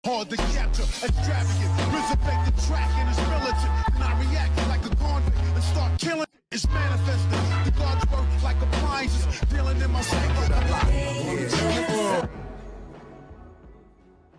Hard to capture, extravagant, resurrect the track and it's militant. And I react like a convict and start killing. It's manifested. The God's work like appliances, dealing in my sacred life.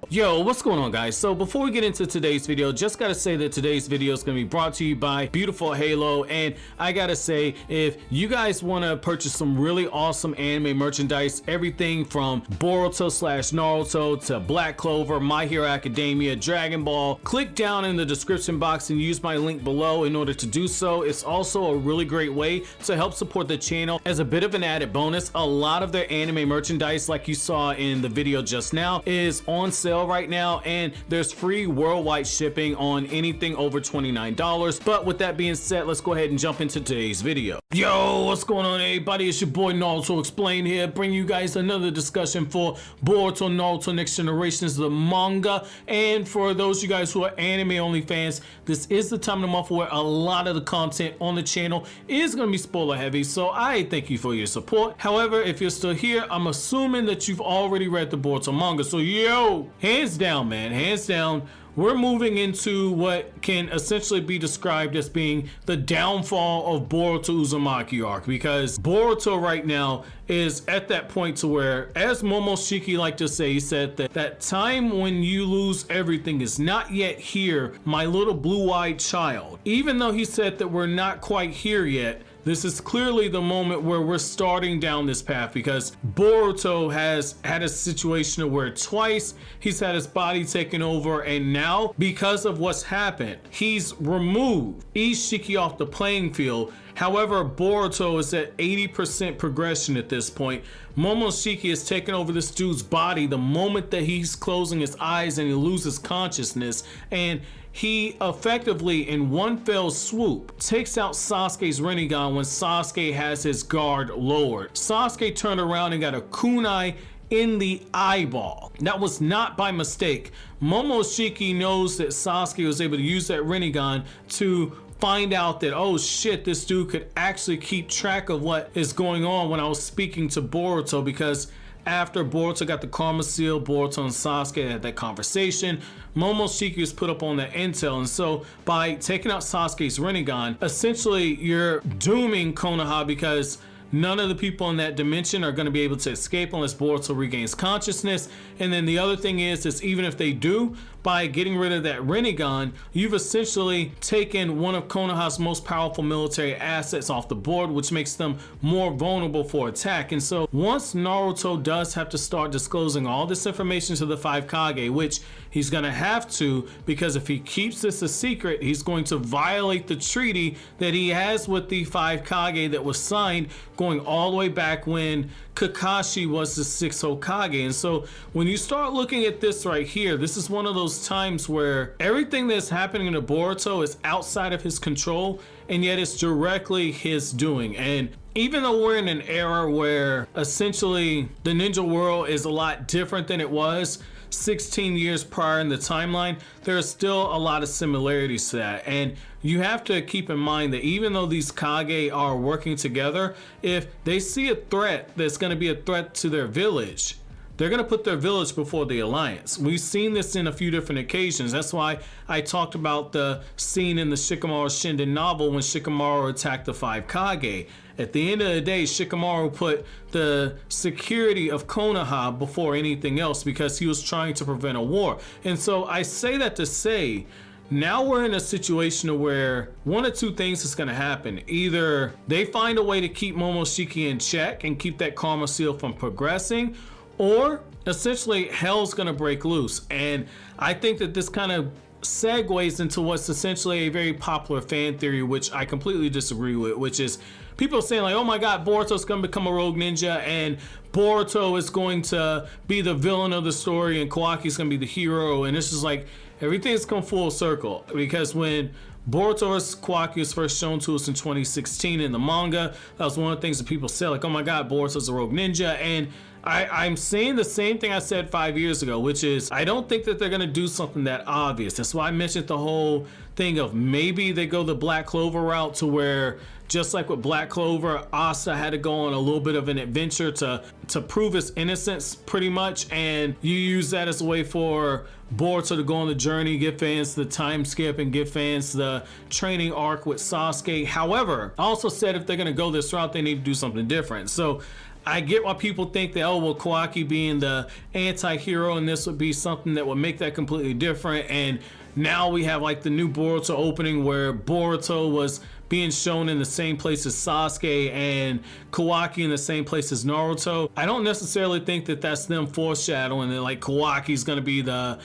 Yo, what's going on, guys? So before we get into today's video, just gotta say that today's video is gonna be brought to you by Beautiful Halo. And I gotta say, if you guys want to purchase some really awesome anime merchandise, everything from Boruto / Naruto to Black Clover, My Hero Academia, Dragon Ball, click down in the description box and use my link below in order to do so. It's also a really great way to help support the channel. As a bit of an added bonus, a lot of their anime merchandise, like you saw in the video just now, is on sale right now, and there's free worldwide shipping on anything over $29. But with that being said, let's go ahead and jump into today's video. Yo, what's going on, everybody? It's your boy Naruto Explained here, bringing you guys another discussion for Boruto Naruto Next Generations, the manga. And for those of you guys who are anime only fans, this is the time of the month where a lot of the content on the channel is going to be spoiler heavy, so I thank you for your support. However, if you're still here, I'm assuming that you've already read the Boruto manga, so yo, hands down, man, hands down, we're moving into what can essentially be described as being the downfall of Boruto Uzumaki arc, because Boruto right now is at that point to where, as Momoshiki liked to say, he said that time when you lose everything is not yet here, my little blue-eyed child. Even though he said that we're not quite here yet, this is clearly the moment where we're starting down this path, because Boruto has had a situation where twice he's had his body taken over, and now because of what's happened, he's removed Ishiki off the playing field. However, Boruto is at 80% progression at this point. Momoshiki has taken over this dude's body the moment that he's closing his eyes and he loses consciousness, and he effectively, in one fell swoop, takes out Sasuke's rinnegan when Sasuke has his guard lowered. Sasuke turned around and got a kunai in the eyeball. That was not by mistake. Momoshiki knows that Sasuke was able to use that rinnegan to find out that, oh shit, this dude could actually keep track of what is going on when I was speaking to Boruto, because after Boruto got the karma seal, Boruto and Sasuke had that conversation, Momoshiki was put up on that intel, and so by taking out Sasuke's rinnegan, essentially you're dooming Konoha, because none of the people in that dimension are going to be able to escape unless Boruto regains consciousness. And then the other thing is even if they do, by getting rid of that rinnegan, you've essentially taken one of Konoha's most powerful military assets off the board, which makes them more vulnerable for attack. And so once Naruto does have to start disclosing all this information to the 5 Kage, which he's going to have to, because if he keeps this a secret, he's going to violate the treaty that he has with the 5 Kage that was signed going all the way back when Kakashi was the 6th Hokage. And so when you start looking at this right here, this is one of those times where everything that's happening to Boruto is outside of his control, and yet it's directly his doing. And even though we're in an era where essentially the ninja world is a lot different than it was 16 years prior in the timeline, there are still a lot of similarities to that. And you have to keep in mind that even though these Kage are working together, if they see a threat that's going to be a threat to their village, they're going to put their village before the alliance. We've seen this in a few different occasions. That's why I talked about the scene in the Shikamaru Shinden novel when Shikamaru attacked the 5 Kage. At the end of the day, Shikamaru put the security of Konoha before anything else because he was trying to prevent a war. And so I say that to say, now we're in a situation where one of two things is going to happen. Either they find a way to keep Momoshiki in check and keep that karma seal from progressing, or essentially hell's going to break loose. And I think that this kind of segues into what's essentially a very popular fan theory, which I completely disagree with, which is people saying like, oh my god, Boruto's going to become a rogue ninja and Boruto is going to be the villain of the story and Kawaki's going to be the hero. And it's just like, everything's come full circle, because when Boruto vs. Kawaki was first shown to us in 2016 in the manga, that was one of the things that people said, like, oh my god, Boruto's a rogue ninja. And I'm saying the same thing I said 5 years ago, which is I don't think that they're going to do something that obvious. That's why I mentioned the whole thing of maybe they go the Black Clover route to where just like with Black Clover, Asta had to go on a little bit of an adventure to prove his innocence pretty much, and you use that as a way for Boruto to go on the journey, give fans the time skip and give fans the training arc with Sasuke. However, I also said if they're gonna go this route, they need to do something different. So I get why people think that, oh, well, Kawaki being the anti-hero and this would be something that would make that completely different. And now we have like the new Boruto opening where Boruto was being shown in the same place as Sasuke and Kawaki in the same place as Naruto. I don't necessarily think that that's them foreshadowing that like Kawaki's gonna be the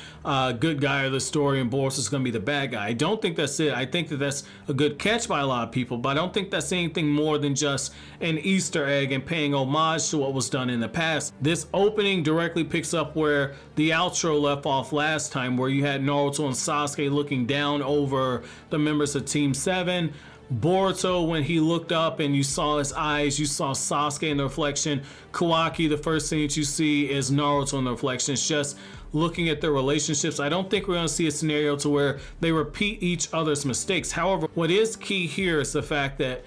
good guy of the story and Boruto's gonna be the bad guy. I don't think that's it. I think that that's a good catch by a lot of people, but I don't think that's anything more than just an Easter egg and paying homage to what was done in the past. This opening directly picks up where the outro left off last time, where you had Naruto and Sasuke looking down over the members of Team 7. Boruto, when he looked up and you saw his eyes, you saw Sasuke in the reflection. Kawaki, the first thing that you see is Naruto in the reflection. It's just looking at their relationships. I don't think we're going to see a scenario to where they repeat each other's mistakes. However, what is key here is the fact that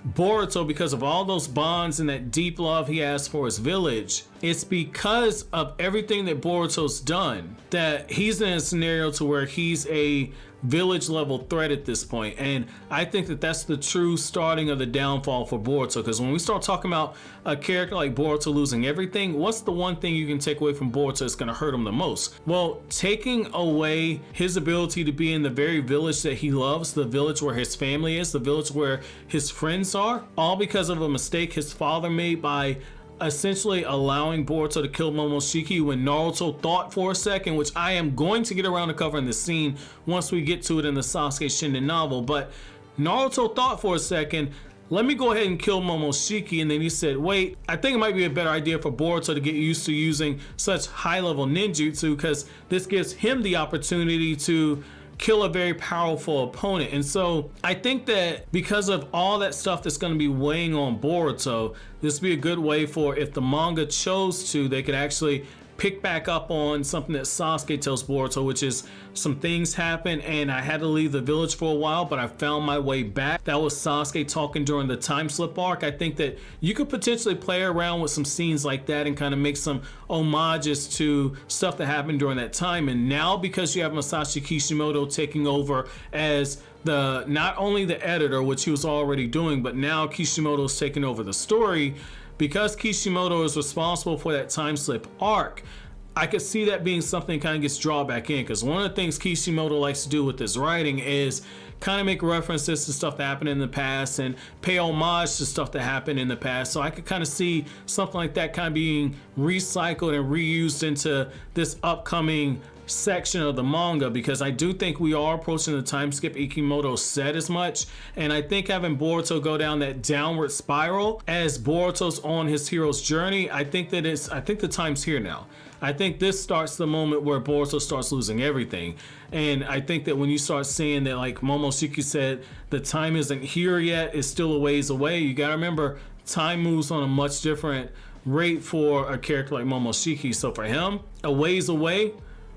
Boruto, because of all those bonds and that deep love he has for his village, it's because of everything that Boruto's done that he's in a scenario to where he's a village level threat at this point. And I think that that's the true starting of the downfall for Boruto, because when we start talking about a character like Boruto losing everything, what's the one thing you can take away from Boruto that's going to hurt him the most? Well, taking away his ability to be in the very village that he loves, the village where his family is, the village where his friends are, all because of a mistake his father made by essentially allowing Boruto to kill Momoshiki when Naruto thought for a second, which I am going to get around to covering this scene once we get to it in the Sasuke Shinden novel, but Naruto thought for a second, let me go ahead and kill Momoshiki, and then he said, wait, I think it might be a better idea for Boruto to get used to using such high-level ninjutsu, because this gives him the opportunity to kill a very powerful opponent. And so I think that because of all that stuff that's going to be weighing on Boruto, this would be a good way for, if the manga chose to, they could actually pick back up on something that Sasuke tells Boruto, which is some things happen and I had to leave the village for a while, but I found my way back. That was Sasuke talking during the time slip arc. I think that you could potentially play around with some scenes like that and kind of make some homages to stuff that happened during that time. And now, because you have Masashi Kishimoto taking over as the not only the editor, which he was already doing, but now Kishimoto's taking over the story. Because Kishimoto is responsible for that time slip arc, I could see that being something that kind of gets drawn back in, because one of the things Kishimoto likes to do with his writing is kind of make references to stuff that happened in the past and pay homage to stuff that happened in the past. So I could kind of see something like that kind of being recycled and reused into this upcoming section of the manga, because I do think we are approaching the time skip. Ikimoto said as much, and I think having Boruto go down that downward spiral as Boruto's on his hero's journey, I think the time's here now. I think this starts the moment where Boruto starts losing everything. And I think that when you start seeing that, like Momoshiki said, the time isn't here yet, it's still a ways away. You gotta remember, time moves on a much different rate for a character like Momoshiki. So for him, a ways away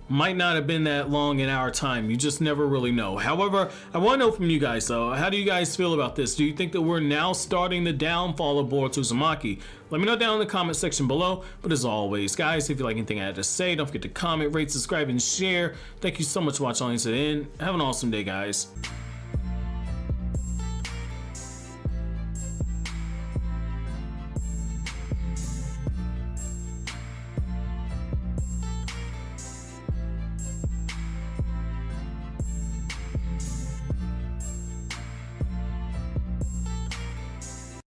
might not have been that long in our time. You just never really know. However, I want to know from you guys though, how do you guys feel about this? Do you think that we're now starting the downfall of Boruto Uzumaki? Let me know down in the comment section below. But as always, guys, if you like anything I had to say, don't forget to comment, rate, subscribe, and share. Thank you so much for watching all the way to the end. Have an awesome day, guys.